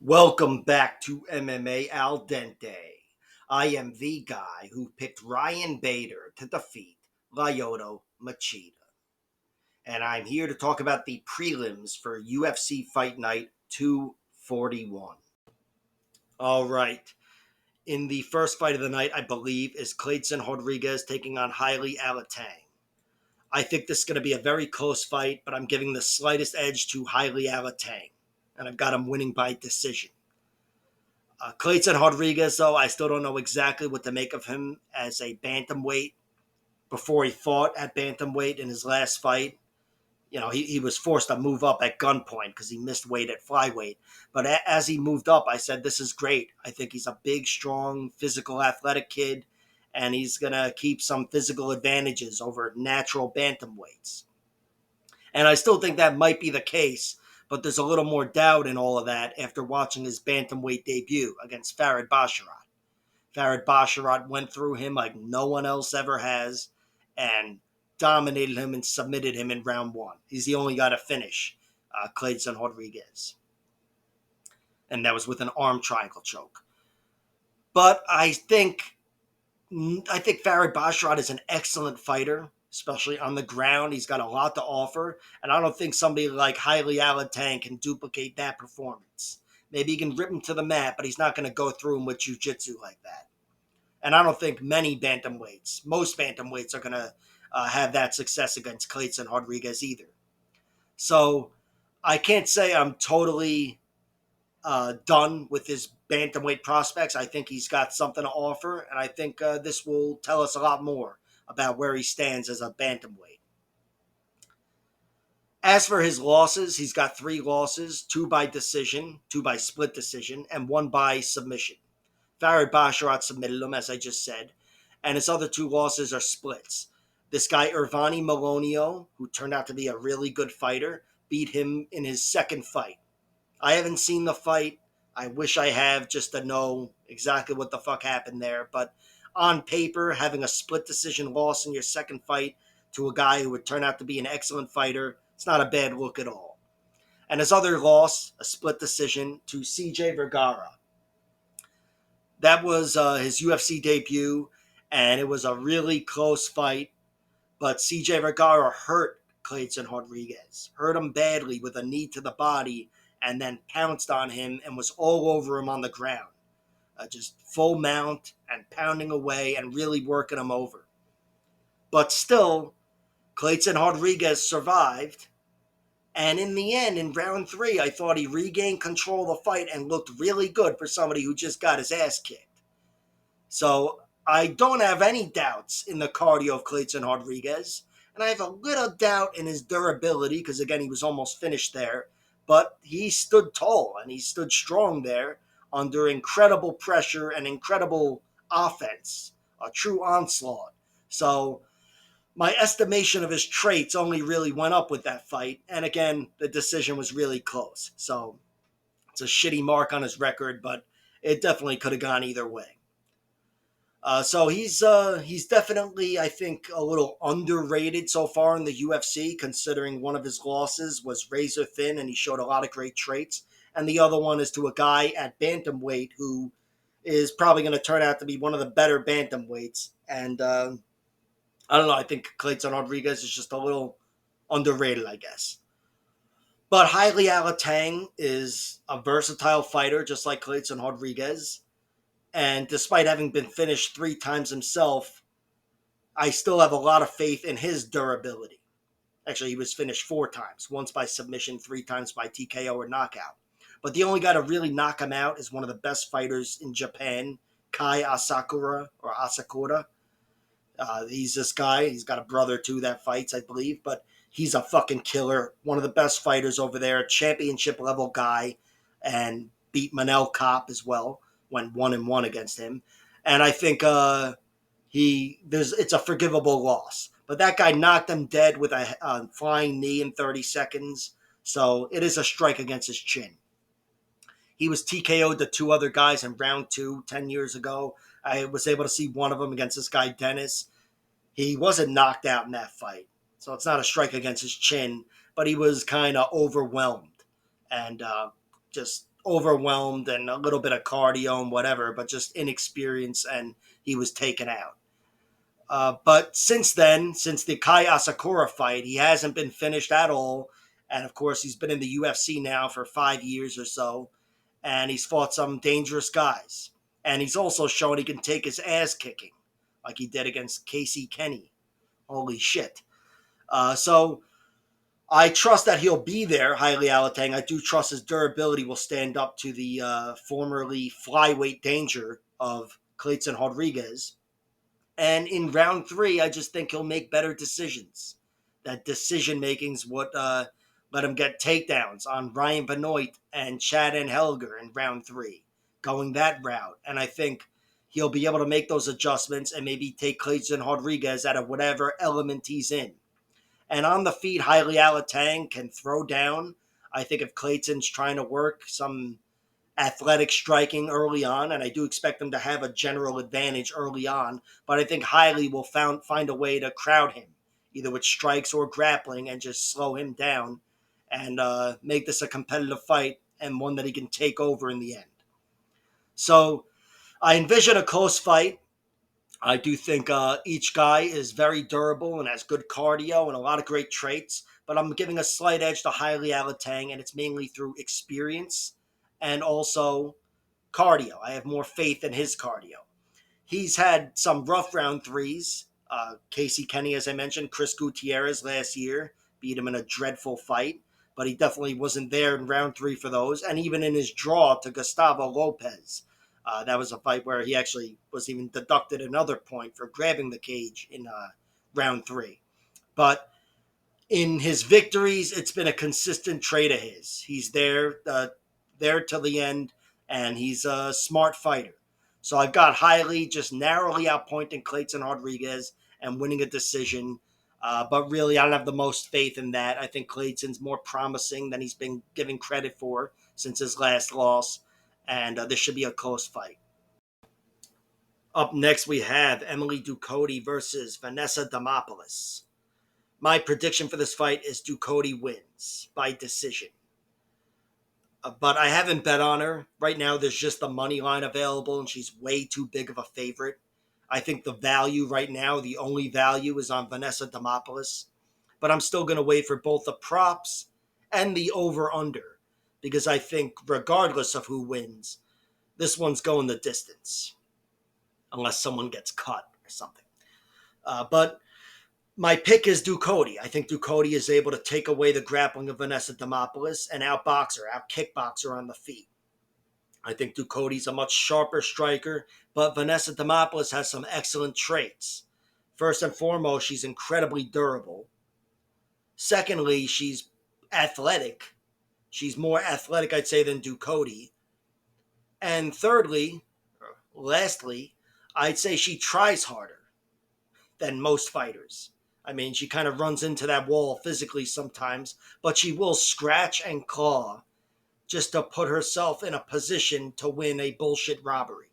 Welcome back to MMA Al Dente. I am the guy who picked Ryan Bader to defeat Lyoto Machida. And I'm here to talk about the prelims for UFC Fight Night 241. All right. In the first fight of the night, I believe, is Clayton Rodriguez taking on Heili Alatang. I think this is going to be a very close fight, but I'm giving the slightest edge to Heili Alatang. And I've got him winning by decision. Clayton Rodriguez, though, I still don't know exactly what to make of him as a bantamweight before he fought at bantamweight in his last fight. You know, he was forced to move up at gunpoint because he missed weight at flyweight. But as he moved up, I said, this is great. I think he's a big, strong, physical, athletic kid, and he's going to keep some physical advantages over natural bantamweights. And I still think that might be the case, but there's a little more doubt in all of that after watching his bantamweight debut against Farid Basharat. Farid Basharat went through him like no one else ever has and dominated him and submitted him in round one. He's the only guy to finish Clayton Rodriguez. And that was with an arm triangle choke. But I think Farid Basharat is an excellent fighter, especially on the ground. He's got a lot to offer, and I don't think somebody like Heili Alatang can duplicate that performance. Maybe he can rip him to the mat, but he's not going to go through him with jiu-jitsu like that. And I don't think most bantamweights are going to have that success against Clayton Rodriguez either. So I can't say I'm totally done with his bantamweight prospects. I think he's got something to offer, and I think this will tell us a lot more about where he stands as a bantamweight. As for his losses, he's got 3 losses, 2 by decision, 2 by split decision, and 1 by submission. Farid Basharat submitted him, as I just said, and his other 2 losses are splits. This guy, Irvani Malonio, who turned out to be a really good fighter, beat him in his second fight. I haven't seen the fight. I wish I have just to know exactly what the fuck happened there. But on paper, having a split decision loss in your second fight to a guy who would turn out to be an excellent fighter, it's not a bad look at all. And his other loss, a split decision to CJ Vergara. That was his UFC debut, and it was a really close fight. But CJ Vergara hurt Clayton Rodriguez, hurt him badly with a knee to the body, and then pounced on him and was all over him on the ground. Just full mount and pounding away and really working him over. But still, Clayton Rodriguez survived. And in the end, in round 3, I thought he regained control of the fight and looked really good for somebody who just got his ass kicked. So I don't have any doubts in the cardio of Clayton Rodriguez. And I have a little doubt in his durability because, again, he was almost finished there. But he stood tall and he stood strong there under incredible pressure and incredible offense, a true onslaught. So my estimation of his traits only really went up with that fight. And again, the decision was really close. So it's a shitty mark on his record, but it definitely could have gone either way. So he's definitely, I think, a little underrated so far in the UFC, considering one of his losses was razor thin and he showed a lot of great traits. And the other one is to a guy at bantamweight who is probably going to turn out to be one of the better bantamweights. And I don't know, I think Clayton Rodriguez is just a little underrated, I guess. But Heili Alatang is a versatile fighter, just like Clayton Rodriguez. And despite having been finished 3 times himself, I still have a lot of faith in his durability. Actually, he was finished 4 times, once by submission, 3 times by TKO or knockout. But the only guy to really knock him out is one of the best fighters in Japan, Kai Asakura. He's this guy. He's got a brother too that fights, I believe. But he's a fucking killer. One of the best fighters over there, championship level guy, and beat Manel Kopp as well. Went 1-1 against him, and I think it's a forgivable loss. But that guy knocked him dead with a flying knee in 30 seconds, so it is a strike against his chin. He was TKO'd the 2 other guys in round 2 10 years ago. I was able to see one of them against this guy Dennis. He wasn't knocked out in that fight, so it's not a strike against his chin, but he was kind of overwhelmed and just overwhelmed and a little bit of cardio and whatever, but just inexperience, and he was taken out. But since then, since the Kai Asakura fight, he hasn't been finished at all. And of course, he's been in the UFC now for 5 years or so, and he's fought some dangerous guys. And he's also shown he can take his ass kicking, like he did against Casey Kenny. Holy shit. So I trust that he'll be there, Heili Alatang. I do trust his durability will stand up to the formerly flyweight danger of Clayton Rodriguez. And in round three, I just think he'll make better decisions. That decision making's what let him get takedowns on Ryan Benoit and Chad and Helger in round three, going that route. And I think he'll be able to make those adjustments and maybe take Clayton Rodriguez out of whatever element he's in. And on the feet, Heili Alatang can throw down. I think if Clayton's trying to work some athletic striking early on, and I do expect them to have a general advantage early on, but I think Heili will find a way to crowd him, either with strikes or grappling, and just slow him down and make this a competitive fight and one that he can take over in the end. So I envision a close fight. I do think each guy is very durable and has good cardio and a lot of great traits, but I'm giving a slight edge to Heili Alatang, and it's mainly through experience and also cardio. I have more faith in his cardio. He's had some rough round threes. Casey Kenny, as I mentioned, Chris Gutierrez last year beat him in a dreadful fight, but he definitely wasn't there in round three for those. And even in his draw to Gustavo Lopez, that was a fight where he actually was even deducted another point for grabbing the cage in round three. But in his victories, it's been a consistent trait of his. He's there till the end, and he's a smart fighter. So I've got Heili just narrowly outpointing Clayton Rodriguez and winning a decision. But really, I don't have the most faith in that. I think Clayton's more promising than he's been given credit for since his last loss, and this should be a close fight. Up next, we have Emily Ducote versus Vanessa Demopoulos. My prediction for this fight is Ducote wins by decision. But I haven't bet on her. Right now, there's just the money line available, and she's way too big of a favorite. I think the value right now, the only value, is on Vanessa Demopoulos. But I'm still going to wait for both the props and the over-under, because I think regardless of who wins, this one's going the distance, unless someone gets cut or something. But my pick is Ducote. I think Ducote is able to take away the grappling of Vanessa Demopoulos and outbox her, out-kickbox her on the feet. I think Ducote's a much sharper striker, but Vanessa Demopoulos has some excellent traits. First and foremost, she's incredibly durable. Secondly, she's athletic. She's more athletic, I'd say, than Ducote. And thirdly, lastly, I'd say she tries harder than most fighters. I mean, she kind of runs into that wall physically sometimes, but she will scratch and claw just to put herself in a position to win a bullshit robbery,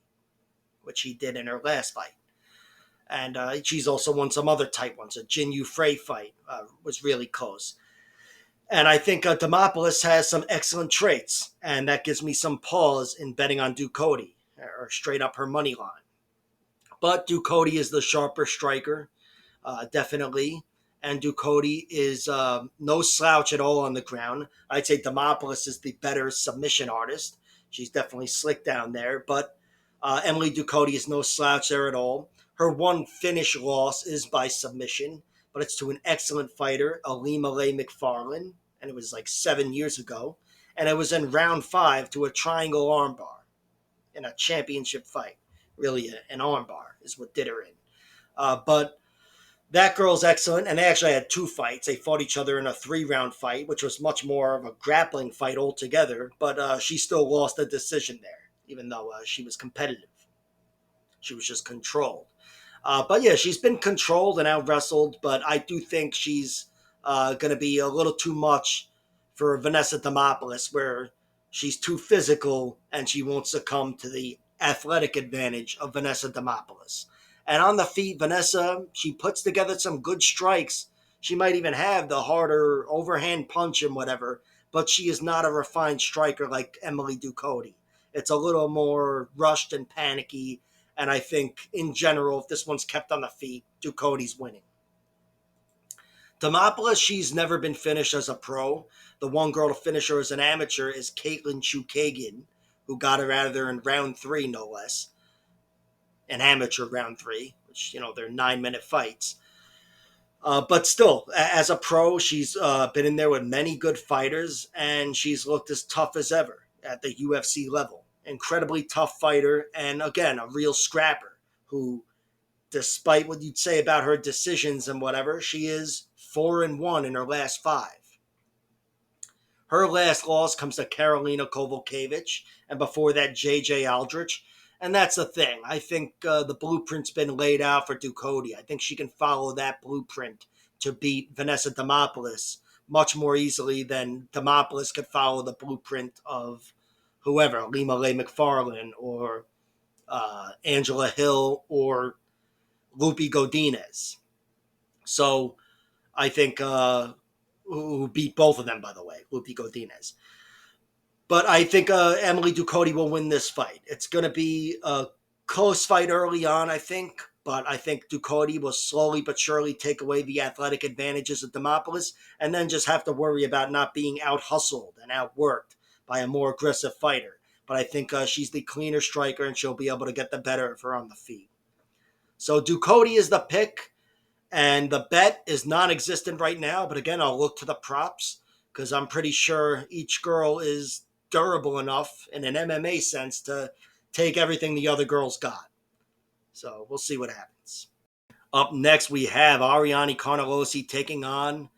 which she did in her last fight. And she's also won some other tight ones. A Jin Yu Frey fight was really close. And I think Demopoulos has some excellent traits, and that gives me some pause in betting on Ducote, or straight up her money line. But Ducote is the sharper striker, definitely. And Ducote is no slouch at all on the ground. I'd say Demopoulos is the better submission artist. She's definitely slick down there. But Emily Ducote is no slouch there at all. Her one finish loss is by submission, but it's to an excellent fighter, Alimale McFarlane, and it was like 7 years ago. And it was in round 5 to a triangle armbar in a championship fight. Really, an armbar is what did her in. But that girl's excellent, and they actually had 2 fights. They fought each other in a 3-round fight, which was much more of a grappling fight altogether, but she still lost the decision there, even though she was competitive. She was just controlled. But yeah, she's been controlled and out-wrestled, but I do think she's going to be a little too much for Vanessa Demopoulos, where she's too physical and she won't succumb to the athletic advantage of Vanessa Demopoulos. And on the feet, Vanessa, she puts together some good strikes. She might even have the harder overhand punch and whatever, but she is not a refined striker like Emily Ducote. It's a little more rushed and panicky, and I think in general, if this one's kept on the feet, Ducote's winning. Demopoulos, she's never been finished as a pro. The one girl to finish her as an amateur is Caitlin Chukagian, who got her out of there in round 3, no less. An amateur round 3, which, they're 9-minute fights. But still, as a pro, she's been in there with many good fighters, and she's looked as tough as ever at the UFC level. Incredibly tough fighter, and again, a real scrapper who, despite what you'd say about her decisions and whatever, she is 4-1 in her last 5. Her last loss comes to Karolina Kowalkiewicz, and before that, J.J. Aldrich. And that's the thing. I think the blueprint's been laid out for Ducote. I think she can follow that blueprint to beat Vanessa Demopoulos much more easily than Demopoulos could follow the blueprint of whoever, Lima Lay McFarlane or Angela Hill or Lupi Godinez. So I think who beat both of them, by the way, Lupi Godinez. But I think Emily Ducote will win this fight. It's going to be a close fight early on, I think. But I think Ducote will slowly but surely take away the athletic advantages of Demopoulos and then just have to worry about not being out-hustled and outworked by a more aggressive fighter. But I think she's the cleaner striker and she'll be able to get the better of her on the feet. So Ducote is the pick. And the bet is non-existent right now. But again, I'll look to the props because I'm pretty sure each girl is durable enough in an MMA sense to take everything the other girls got. So we'll see what happens. Up next, we have Ariane Carnelossi taking on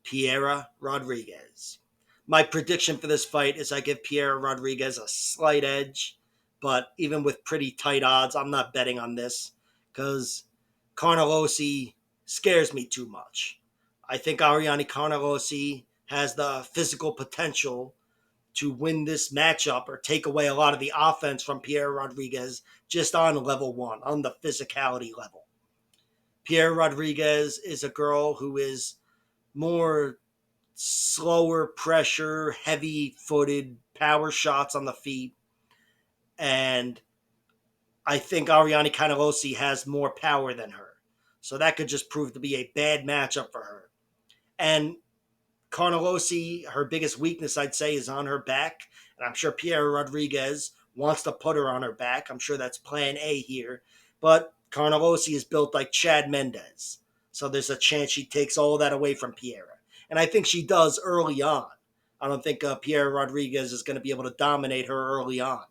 Piera Rodriguez. My prediction for this fight is I give Piera Rodriguez a slight edge, but even with pretty tight odds, I'm not betting on this because Carnelossi scares me too much. I think Ariane Carnelossi has the physical potential to win this matchup or take away a lot of the offense from Piera Rodriguez just on level 1, on the physicality level. Piera Rodriguez is a girl who is more slower pressure, heavy-footed power shots on the feet. And I think Ariane Carnelossi has more power than her. So that could just prove to be a bad matchup for her. And Carnelossi, her biggest weakness, I'd say, is on her back. And I'm sure Piera Rodriguez wants to put her on her back. I'm sure that's plan A here. But Carnelossi is built like Chad Mendez. So there's a chance she takes all that away from Piera. And I think she does early on. I don't think Piera Rodriguez is going to be able to dominate her early on.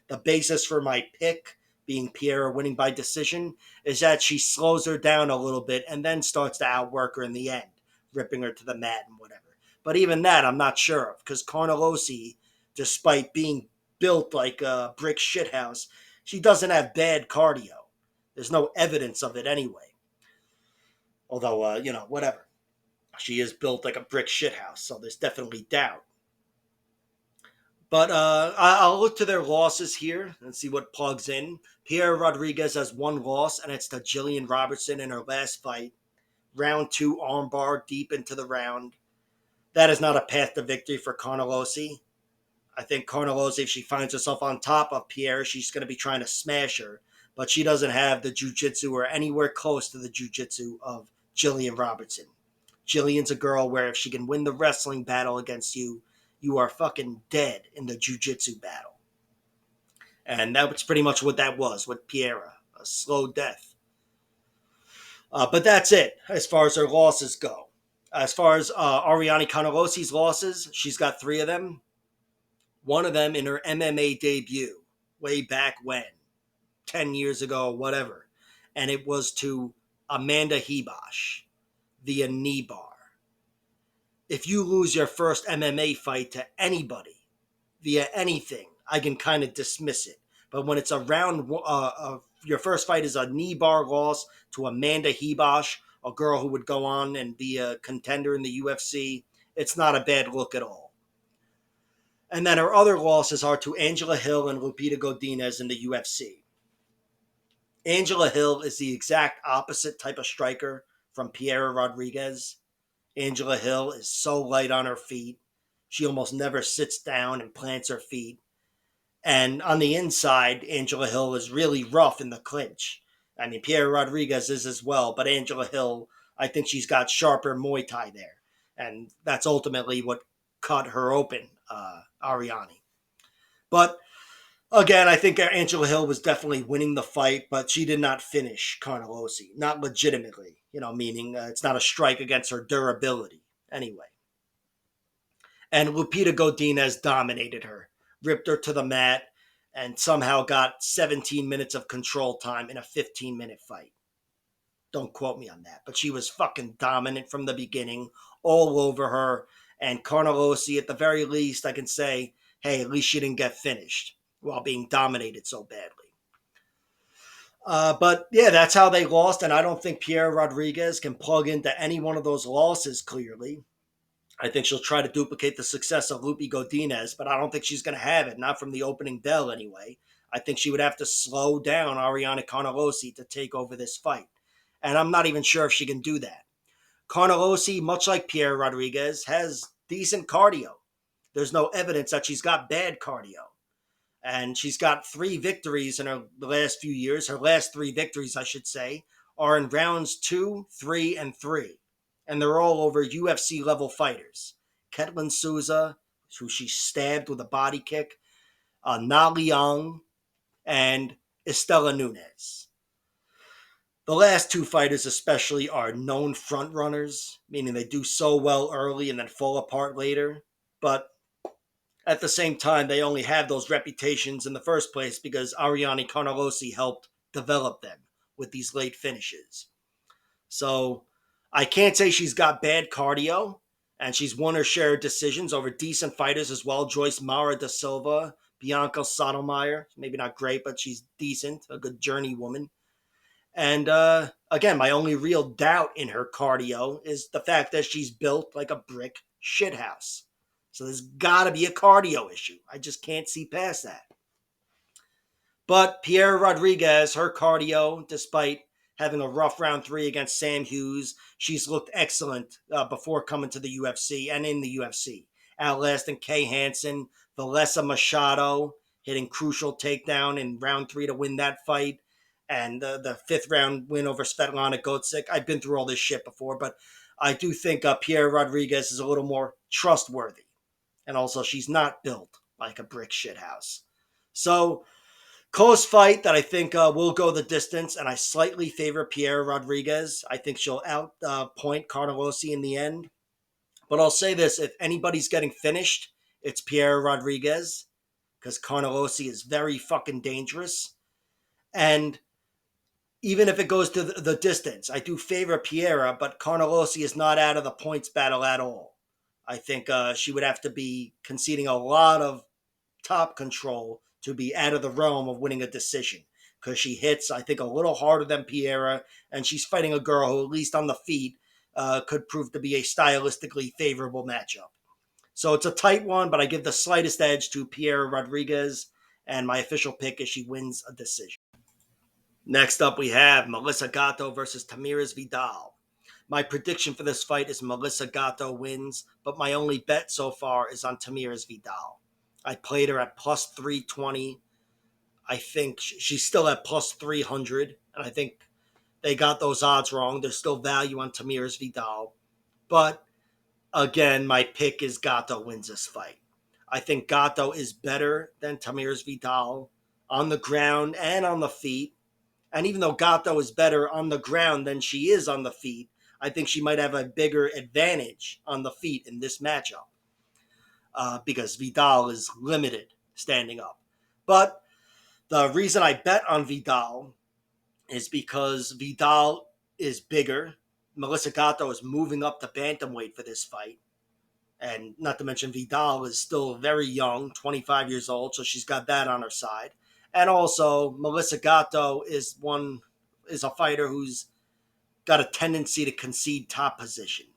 The basis for my pick, being Piera winning by decision, is that she slows her down a little bit and then starts to outwork her in the end, ripping her to the mat and whatever. But even that, I'm not sure of, because Carnelossi, despite being built like a brick shithouse, she doesn't have bad cardio. There's no evidence of it anyway. Although, whatever. She is built like a brick shithouse, so there's definitely doubt. But I'll look to their losses here and see what plugs in. Piera Rodriguez has 1 loss, and it's to Jillian Robertson in her last fight. Round 2 armbar deep into the round. That is not a path to victory for Carnelossi. I think Carnelossi, if she finds herself on top of Piera, she's going to be trying to smash her. But she doesn't have the jiu-jitsu or anywhere close to the jiu-jitsu of Jillian Robertson. Jillian's a girl where if she can win the wrestling battle against you, you are fucking dead in the jiu-jitsu battle. And that's pretty much what that was with Piera. A slow death. But that's it as far as her losses go. As far as Ariane Carnelossi's losses, she's got 3 of them. One of them in her MMA debut, way back when, 10 years ago, whatever. And it was to Amanda Hibosh via knee bar. If you lose your first MMA fight to anybody via anything, I can kind of dismiss it. But when it's a round, your first fight is a knee bar loss to Amanda Hibosh, a girl who would go on and be a contender in the UFC, it's not a bad look at all. And then her other losses are to Angela Hill and Lupita Godinez in the UFC. Angela Hill is the exact opposite type of striker from Piera Rodriguez. Angela Hill is so light on her feet. She almost never sits down and plants her feet. And on the inside, Angela Hill is really rough in the clinch. I mean, Pierre Rodriguez is as well, but Angela Hill, I think she's got sharper Muay Thai there. And that's ultimately what cut her open, Ariane. But again, I think Angela Hill was definitely winning the fight, but she did not finish Carnelossi. Not legitimately, meaning it's not a strike against her durability. Anyway. And Lupita Godinez dominated her, ripped her to the mat, and somehow got 17 minutes of control time in a 15-minute fight. Don't quote me on that, but she was fucking dominant from the beginning, all over her. And Carnelossi, at the very least, I can say, hey, at least she didn't get finished while being dominated so badly. But yeah, that's how they lost, and I don't think Pierre Rodriguez can plug into any one of those losses clearly. I think she'll try to duplicate the success of Lupi Godinez, but I don't think she's going to have it, not from the opening bell anyway. I think she would have to slow down Ariane Carnelossi to take over this fight. And I'm not even sure if she can do that. Carnelossi, much like Pierre Rodriguez, has decent cardio. There's no evidence that she's got bad cardio. And she's got 3 victories in the last few years. Her last 3 victories, I should say, are in rounds 2, 3, and 3. And they're all over UFC level fighters. Ketlin Souza, who she stabbed with a body kick, Na Liang, and Estela Nunes. The last 2 fighters especially are known front runners, meaning they do so well early and then fall apart later. But at the same time, they only have those reputations in the first place because Ariane Carnelossi helped develop them with these late finishes. So I can't say she's got bad cardio, and she's won her share of decisions over decent fighters as well. Joyce Mara da Silva, Bianca Sotomayor, maybe not great, but she's decent, a good journey woman. And again, my only real doubt in her cardio is the fact that she's built like a brick shithouse. So there's got to be a cardio issue. I just can't see past that. But Pierre Rodriguez, her cardio, despite having a rough round 3 against Sam Hughes, she's looked excellent before coming to the UFC and in the UFC. Outlasting Kay Hansen, Valessa Machado, hitting crucial takedown in round 3 to win that fight. And the 5th round win over Svetlana Gotzik. I've been through all this shit before, but I do think Pierre Rodriguez is a little more trustworthy. And also, she's not built like a brick shithouse. So, close fight that I think will go the distance, and I slightly favor Pierre Rodriguez. I think she'll outpoint Carnelossi in the end. But I'll say this, if anybody's getting finished, it's Pierre Rodriguez, because Carnelossi is very fucking dangerous. And even if it goes to the distance, I do favor Pierre, but Carnelossi is not out of the points battle at all. I think she would have to be conceding a lot of top control to be out of the realm of winning a decision, because she hits, I think, a little harder than Pierre, and she's fighting a girl who, at least on the feet, could prove to be a stylistically favorable matchup. So it's a tight one, but I give the slightest edge to Pierre Rodriguez, and my official pick is she wins a decision. Next up, we have Melissa Gatto versus Tamiris Vidal. My prediction for this fight is Melissa Gatto wins, but my only bet so far is on Tamiris Vidal. I played her at plus 320. I think she's still at plus 300, and I think they got those odds wrong. There's still value on Tamiris Vidal. But again, my pick is Gatto wins this fight. I think Gatto is better than Tamiris Vidal on the ground and on the feet. And even though Gatto is better on the ground than she is on the feet, I think she might have a bigger advantage on the feet in this matchup because Vidal is limited standing up. But the reason I bet on Vidal is because Vidal is bigger. Melissa Gatto is moving up to bantamweight for this fight. And not to mention Vidal is still very young, 25 years old, so she's got that on her side. And also, Melissa Gatto is a fighter who's got a tendency to concede top position.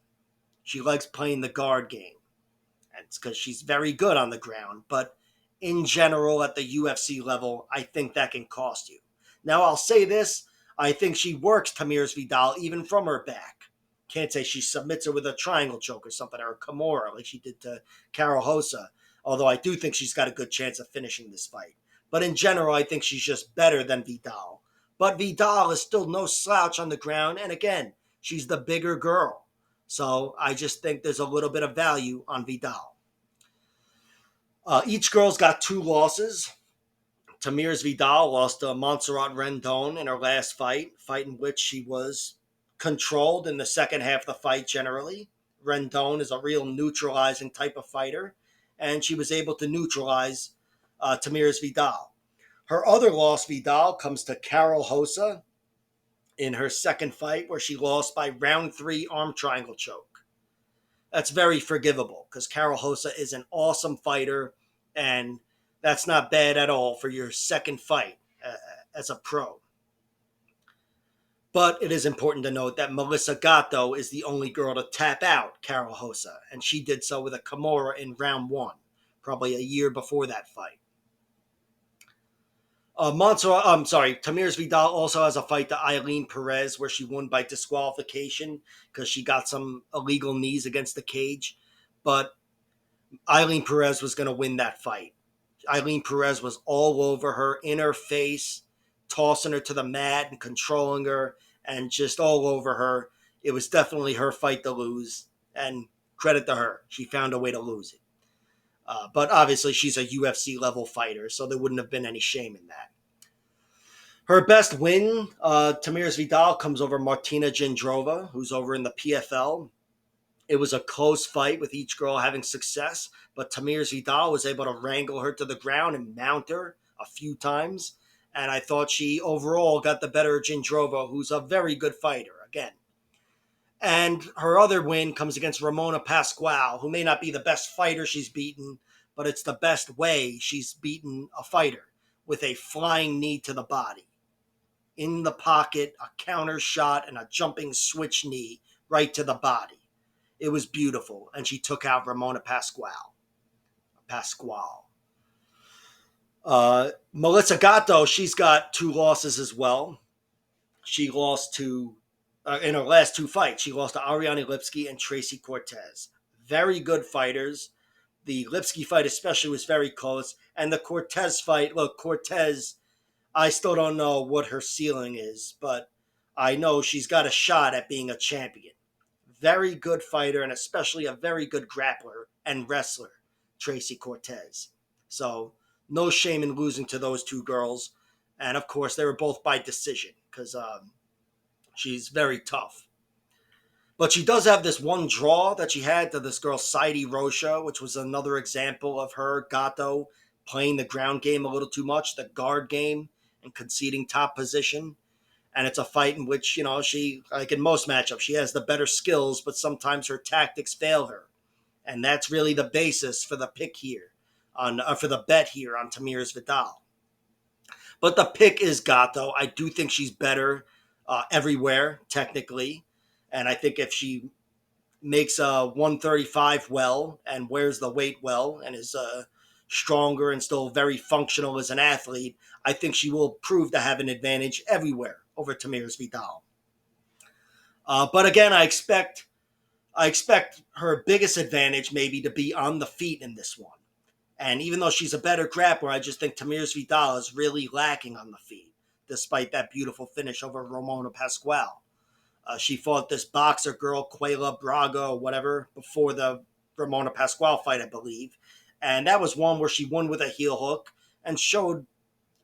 She likes playing the guard game. And it's because she's very good on the ground. But in general, at the UFC level, I think that can cost you. Now, I'll say this. I think she works Tamiris Vidal even from her back. can't say she submits her with a triangle choke or something, or a Kimura like she did to Carol Hosa. Although I do think she's got a good chance of finishing this fight. But in general, I think she's just better than Vidal. But Vidal is still no slouch on the ground. And again, she's the bigger girl. So I just think there's a little bit of value on Vidal. Each girl's got 2 losses. Tamir's Vidal lost to Montserrat Rendon in her last fight in which she was controlled in the second half of the fight generally. Rendon is a real neutralizing type of fighter, and she was able to neutralize Tamir's Vidal. Her other loss, Vidal, comes to Carol Hosa in her second fight where she lost by round 3 arm triangle choke. That's very forgivable because Carol Hosa is an awesome fighter, and that's not bad at all for your second fight as a pro. But it is important to note that Melissa Gatto is the only girl to tap out Carol Hosa, and she did so with a Kimura in round 1, probably a year before that fight. Tamir's Vidal also has a fight to Eileen Perez where she won by disqualification because she got some illegal knees against the cage. But Eileen Perez was going to win that fight. Eileen Perez was all over her, in her face, tossing her to the mat and controlling her and just all over her. It was definitely her fight to lose, and credit to her. She found a way to lose it. But obviously she's a UFC level fighter, so there wouldn't have been any shame in that. Her best win, Tamir's Vidal, comes over Martina Jindrova, who's over in the PFL. It was a close fight with each girl having success, but Tamir's Vidal was able to wrangle her to the ground and mount her a few times. And I thought she overall got the better of Jindrova, who's a very good fighter, again. And her other win comes against Ramona Pascual, who may not be the best fighter she's beaten, but it's the best way she's beaten a fighter, with a flying knee to the body. In the pocket, a counter shot, and a jumping switch knee right to the body. It was beautiful, and she took out Ramona Pascual. Melissa Gatto, she's got 2 losses as well. She lost to, in her last 2 fights, she lost to Ariane Lipski and Tracy Cortez. Very good fighters. The Lipski fight especially was very close. And the Cortez fight, look, Cortez, I still don't know what her ceiling is, but I know she's got a shot at being a champion. Very good fighter, and especially a very good grappler and wrestler, Tracy Cortez. So no shame in losing to those 2 girls. And of course, they were both by decision because she's very tough. But she does have this one draw that she had to this girl, Saidi Rocha, which was another example of her, Gatto, playing the ground game a little too much, the guard game, and conceding top position. And it's a fight in which, she, like in most matchups, she has the better skills, but sometimes her tactics fail her. And that's really the basis for the pick here, for the bet here on Tamir's Vidal. But the pick is Gatto. I do think she's better everywhere, technically. And I think if she makes a 135 well and wears the weight well and is stronger and still very functional as an athlete, I think she will prove to have an advantage everywhere over Tamir's Vidal. But again, I expect her biggest advantage maybe to be on the feet in this one. And even though she's a better grappler, I just think Tamir's Vidal is really lacking on the feet, despite that beautiful finish over Ramona Pascual. She fought this boxer girl, Quayla Braga or whatever, before the Ramona Pascual fight, I believe. And that was one where she won with a heel hook and showed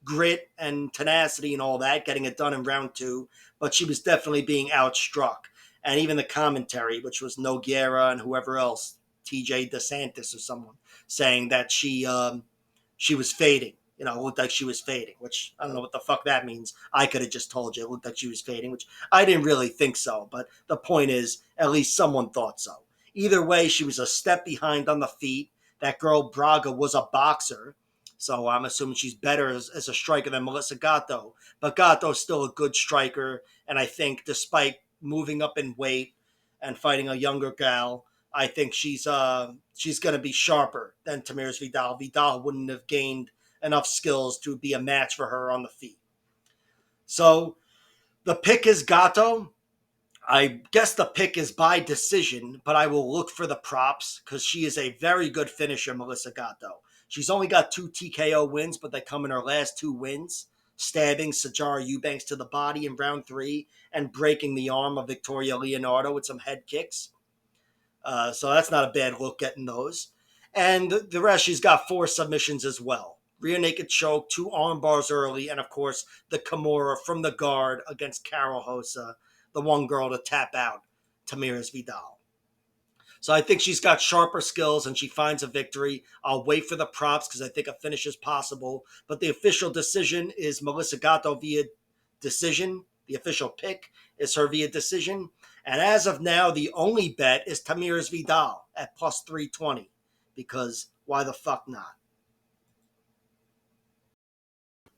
grit and tenacity and all that, getting it done in round 2. But she was definitely being outstruck. And even the commentary, which was Nogueira and whoever else, TJ DeSantis or someone, saying that she was fading. It looked like she was fading, which I don't know what the fuck that means. I could have just told you it looked like she was fading, which I didn't really think so. But the point is, at least someone thought so. Either way, she was a step behind on the feet. That girl Braga was a boxer, so I'm assuming she's better as a striker than Melissa Gatto. But Gatto's still a good striker, and I think despite moving up in weight and fighting a younger gal, I think she's going to be sharper than Tamir's Vidal. Vidal wouldn't have gained enough skills to be a match for her on the feet. So the pick is Gatto. I guess the pick is by decision, but I will look for the props because she is a very good finisher, Melissa Gatto. She's only got 2 TKO wins, but they come in her last 2 wins, stabbing Sajara Eubanks to the body in round 3 and breaking the arm of Victoria Leonardo with some head kicks. So that's not a bad look getting those. And the rest, she's got 4 submissions as well. Rear naked choke, 2 arm bars early, and of course the Kimura from the guard against Carol Hosa, the one girl to tap out Tamiris Vidal. So I think she's got sharper skills and she finds a victory. I'll wait for the props because I think a finish is possible. But the official decision is Melissa Gatto via decision. The official pick is her via decision. And as of now, the only bet is Tamiris Vidal at plus 320 because why the fuck not?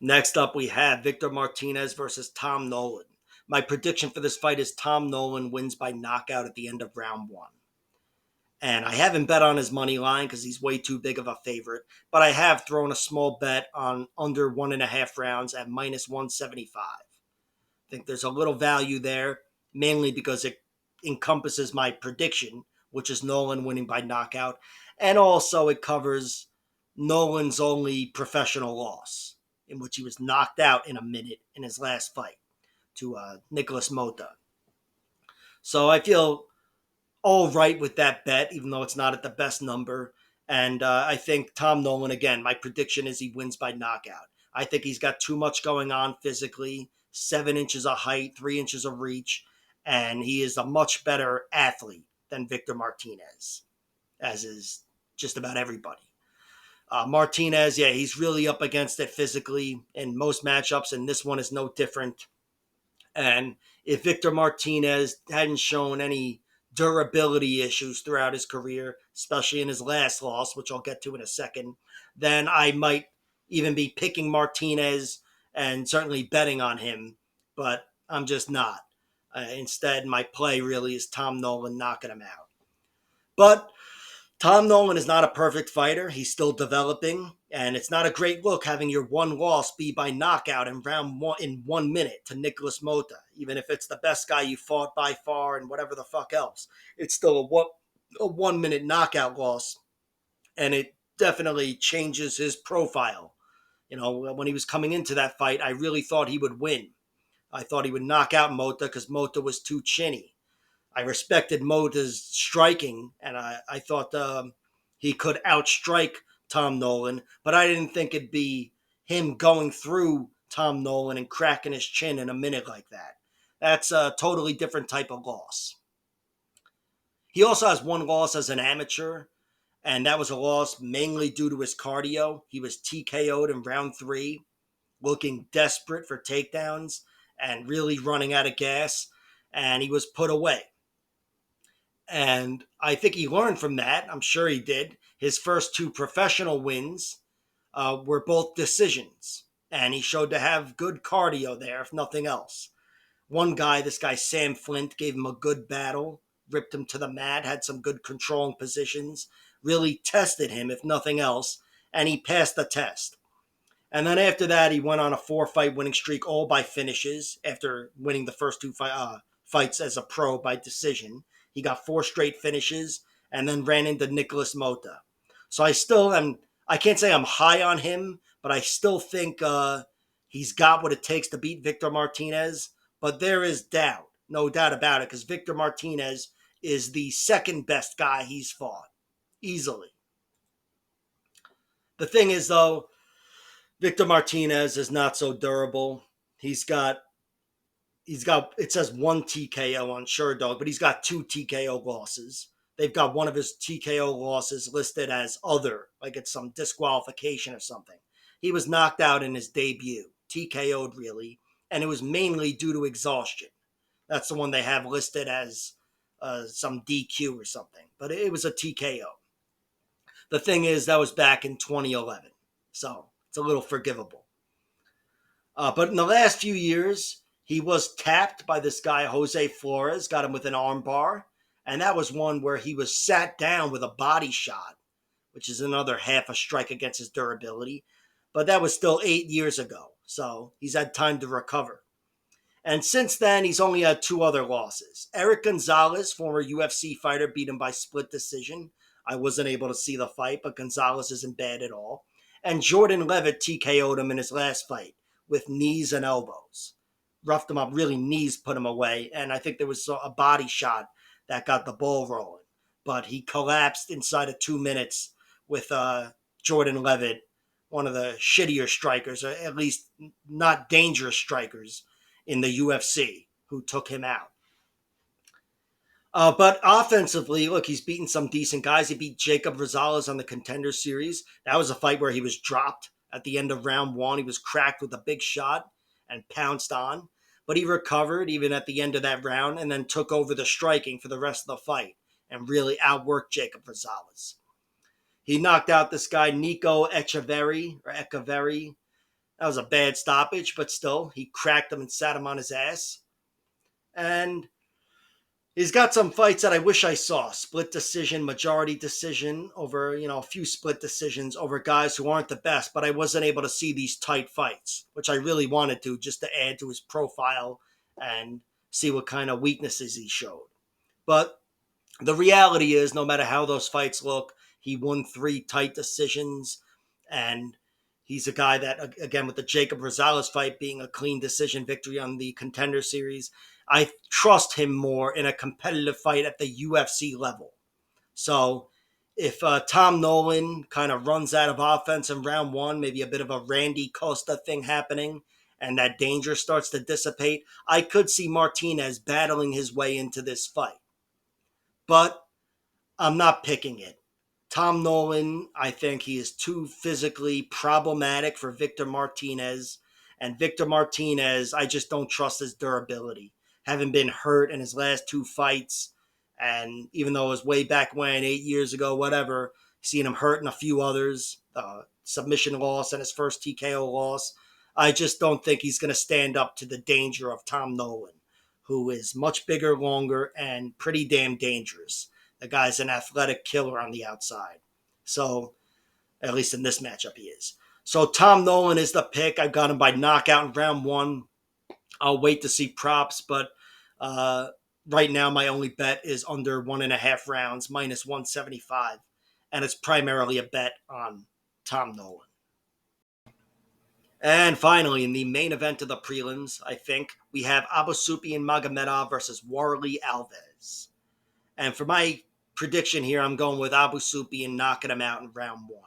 Next up, we have Victor Martinez versus Tom Nolan. My prediction for this fight is Tom Nolan wins by knockout at the end of round 1. And I haven't bet on his money line because he's way too big of a favorite. But I have thrown a small bet on under 1.5 rounds at minus 175. I think there's a little value there, mainly because it encompasses my prediction, which is Nolan winning by knockout. And also it covers Nolan's only professional loss, in which he was knocked out in a minute in his last fight to Nicholas Mota. So I feel all right with that bet, even though it's not at the best number. And I think Tom Nolan, again, my prediction is he wins by knockout. I think he's got too much going on physically, 7 inches of height, 3 inches of reach, and he is a much better athlete than Victor Martinez, as is just about everybody. Martinez, yeah, he's really up against it physically in most matchups, and this one is no different. And if Victor Martinez hadn't shown any durability issues throughout his career, especially in his last loss, which I'll get to in a second, then I might even be picking Martinez and certainly betting on him, but I'm just not. Instead, my play really is Tom Nolan knocking him out. But Tom Nolan is not a perfect fighter. He's still developing, and it's not a great look having your one loss be by knockout in round 1 in 1 minute to Nicholas Mota. Even if it's the best guy you fought by far and whatever the fuck else, it's still a 1 minute knockout loss, and it definitely changes his profile. You know, when he was coming into that fight, I really thought he would win. I thought he would knock out Mota because Mota was too chinny. I respected Mota's striking, and I thought he could outstrike Tom Nolan, but I didn't think it'd be him going through Tom Nolan and cracking his chin in a minute like that. That's a totally different type of loss. He also has one loss as an amateur, and that was a loss mainly due to his cardio. He was TKO'd in round 3, looking desperate for takedowns and really running out of gas, and he was put away. And I think he learned from that. I'm sure he did. His first 2 professional wins were both decisions. And he showed to have good cardio there, if nothing else. One guy, this guy Sam Flint, gave him a good battle, ripped him to the mat, had some good controlling positions, really tested him, if nothing else, and he passed the test. And then after that, he went on a 4-fight winning streak, all by finishes, after winning the first 2 fights as a pro by decision. He got 4 straight finishes and then ran into Nicholas Mota. So I can't say I'm high on him, but I still think he's got what it takes to beat Victor Martinez. But there is doubt, no doubt about it, because Victor Martinez is the second best guy he's fought, easily. The thing is, though, Victor Martinez is not so durable. He's got it says 1 TKO on Sherdog, but he's got 2 TKO losses. They've got one of his TKO losses listed as other, like it's some disqualification or something. He was knocked out in his debut, TKO'd really, and it was mainly due to exhaustion. That's the one they have listed as some DQ or something, but it was a TKO. The thing is, that was back in 2011, so it's a little forgivable. But in the last few years, he was tapped by this guy, Jose Flores, got him with an armbar. And that was one where he was sat down with a body shot, which is another half a strike against his durability. But that was still 8 years ago. So he's had time to recover. And since then, he's only had two other losses. Eric Gonzalez, former UFC fighter, beat him by split decision. I wasn't able to see the fight, but Gonzalez isn't bad at all. And Jordan Levitt TKO'd him in his last fight with knees and elbows. Roughed him up, really knees put him away. And I think there was a body shot that got the ball rolling. But he collapsed inside of 2 minutes with Jordan Levitt, one of the shittier strikers, or at least not dangerous strikers in the UFC, who took him out. But offensively, look, he's beaten some decent guys. He beat Jacob Rosales on the Contender Series. That was a fight where he was dropped at the end of round one. He was cracked with a big shot and pounced on. But he recovered even at the end of that round and then took over the striking for the rest of the fight and really outworked Jacob Rosales. He knocked out this guy, Nico Echeverry. That was a bad stoppage, but still, he cracked him and sat him on his ass. And he's got some fights that I wish I saw. Split decision, majority decision over, a few split decisions over guys who aren't the best, but I wasn't able to see these tight fights, which I really wanted to just to add to his profile and see what kind of weaknesses he showed. But the reality is, no matter how those fights look, he won 3 tight decisions, and he's a guy that, again, with the Jacob Rosales fight being a clean decision victory on the Contender Series, I trust him more in a competitive fight at the UFC level. So if Tom Nolan kind of runs out of offense in round one, maybe a bit of a Randy Costa thing happening, and that danger starts to dissipate, I could see Martinez battling his way into this fight. But I'm not picking it. Tom Nolan, I think he is too physically problematic for Victor Martinez. And Victor Martinez, I just don't trust his durability. Having been hurt in his last 2 fights, and even though it was way back when, 8 years ago, whatever, seeing him hurt in a few others, submission loss and his first TKO loss, I just don't think he's going to stand up to the danger of Tom Nolan, who is much bigger, longer, and pretty damn dangerous. The guy's an athletic killer on the outside. So, at least in this matchup, he is. So, Tom Nolan is the pick. I've got him by knockout in round 1. I'll wait to see props, but right now my only bet is under 1.5 rounds, minus 175. And it's primarily a bet on Tom Nolan. And finally, in the main event of the prelims, I think, we have Abusupyan Magomedov versus Warley Alves. And for my prediction here, I'm going with Abusupyan knocking him out in round 1.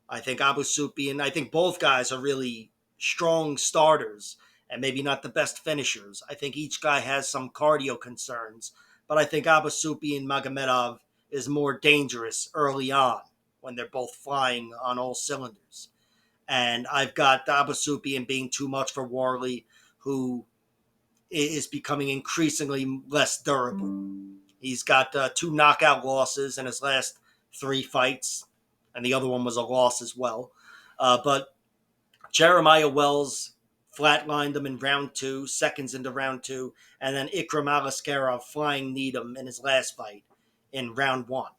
I think both guys are really strong starters and maybe not the best finishers. I think each guy has some cardio concerns, but I think Abusupyan Magomedov is more dangerous early on when they're both flying on all cylinders. And I've got Abusupyan being too much for Warley, who is becoming increasingly less durable. He's got 2 knockout losses in his last 3 fights, and the other one was a loss as well. But Jeremiah Wells flatlined him in round 2, seconds into round 2, and then Ikram Aliskerov flying kneed him in his last fight in round 1.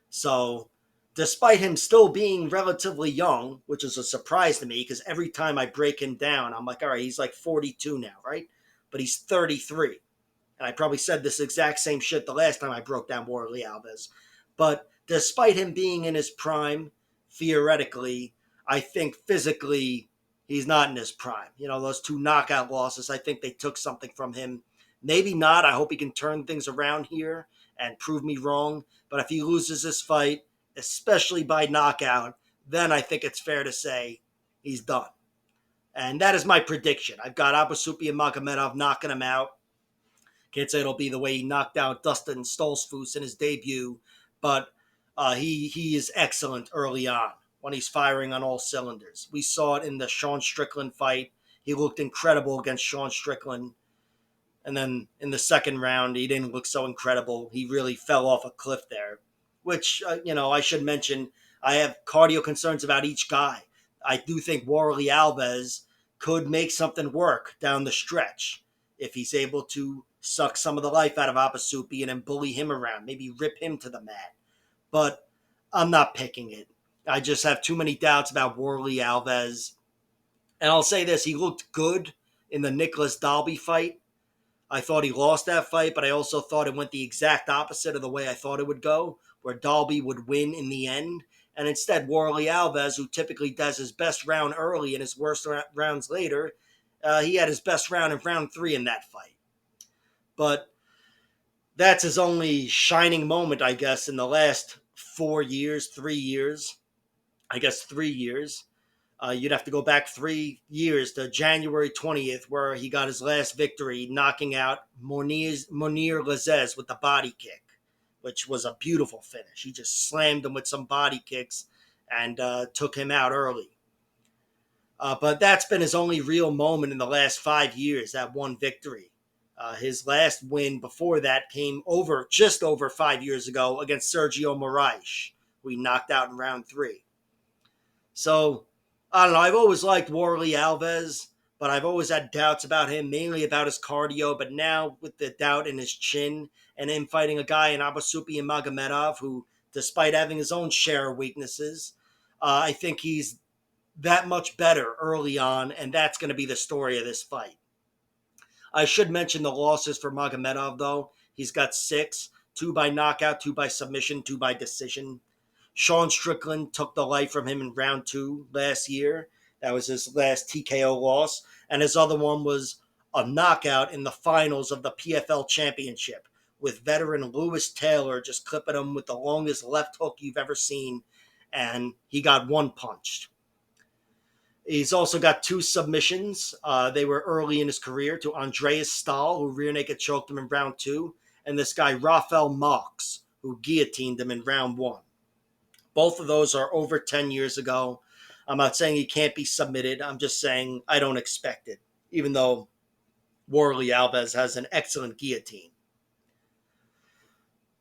So, despite him still being relatively young, which is a surprise to me, because every time I break him down, I'm like, all right, he's like 42 now, right? But he's 33. And I probably said this exact same shit the last time I broke down Warley Alves. But despite him being in his prime, theoretically, I think physically he's not in his prime. Those 2 knockout losses, I think they took something from him. Maybe not. I hope he can turn things around here and prove me wrong. But if he loses this fight, especially by knockout, then I think it's fair to say he's done. And that is my prediction. I've got Abusupyan Magomedov knocking him out. Can't say it'll be the way he knocked out Dustin Stoltzfus in his debut, but he is excellent early on when he's firing on all cylinders. We saw it in the Sean Strickland fight. He looked incredible against Sean Strickland. And then in the second round, he didn't look so incredible. He really fell off a cliff there, which, I should mention, I have cardio concerns about each guy. I do think Warley Alves could make something work down the stretch if he's able to suck some of the life out of Abusupyan and bully him around, maybe rip him to the mat. But I'm not picking it. I just have too many doubts about Warley Alves. And I'll say this, he looked good in the Nicholas Dalby fight. I thought he lost that fight, but I also thought it went the exact opposite of the way I thought it would go, where Dalby would win in the end. And instead, Warley Alves, who typically does his best round early and his worst rounds later, he had his best round in round 3 in that fight. But that's his only shining moment, I guess, in the last 4 years, 3 years. I guess 3 years. You'd have to go back 3 years to January 20th, where he got his last victory, knocking out Monir Lazez with the body kick, which was a beautiful finish. He just slammed him with some body kicks and took him out early. But that's been his only real moment in the last 5 years, that one victory. His last win before that came just over 5 years ago against Sergio Moraes, who he knocked out in round 3. So, I don't know. I've always liked Warley Alves, but I've always had doubts about him, mainly about his cardio. But now, with the doubt in his chin and him fighting a guy in Abasupi and Magomedov, who, despite having his own share of weaknesses, I think he's that much better early on, and that's going to be the story of this fight. I should mention the losses for Magomedov, though. He's got 6, 2 by knockout, 2 by submission, 2 by decision. Sean Strickland took the life from him in round 2 last year. That was his last TKO loss. And his other one was a knockout in the finals of the PFL Championship, with veteran Lewis Taylor just clipping him with the longest left hook you've ever seen. And he got one punched. He's also got 2 submissions. They were early in his career to Andreas Stahl, who rear naked choked him in round 2, and this guy Rafael Marx, who guillotined him in round 1. Both of those are over 10 years ago. I'm not saying he can't be submitted. I'm just saying I don't expect it, even though Warley Alves has an excellent guillotine.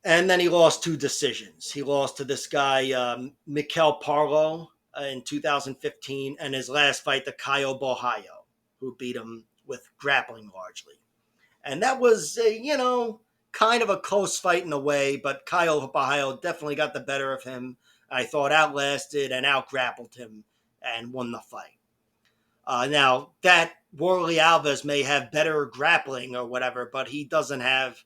And then he lost 2 decisions. He lost to this guy, Mikel Parlo, in 2015, and his last fight to Caio Borralho, who beat him with grappling largely. And that was, kind of a close fight in a way, but Caio Borralho definitely got the better of him. I thought outlasted and outgrappled him and won the fight. Now, that Warley Alves may have better grappling or whatever, but he doesn't have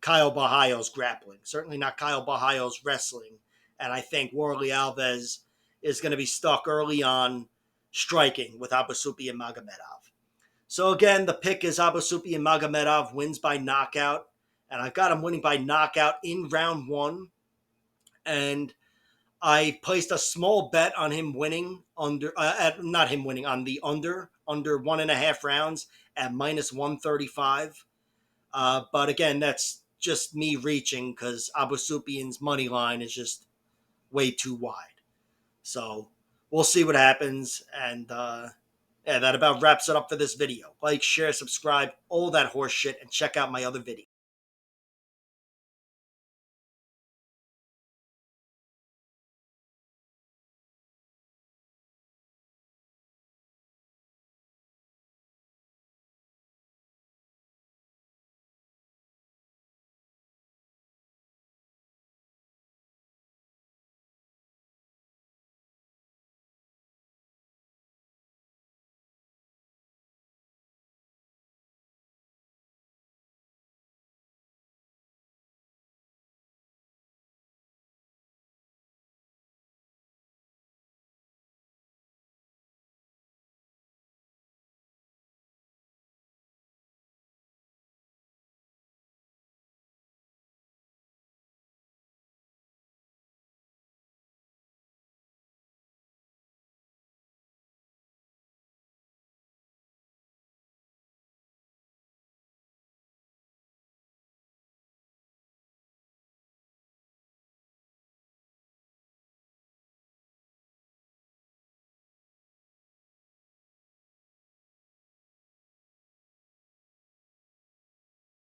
Caio Borralho's grappling. Certainly not Caio Borralho's wrestling. And I think Warley Alves is going to be stuck early on striking with Abasupi and Magomedov. So again, the pick is Abasupi and Magomedov wins by knockout. And I got him winning by knockout in round 1. And I placed a small bet on him winning on the under 1.5 rounds at minus 135. But again, that's just me reaching because Abasupian's money line is just way too wide. So we'll see what happens. And that about wraps it up for this video. Like, share, subscribe, all that horse shit, and check out my other videos.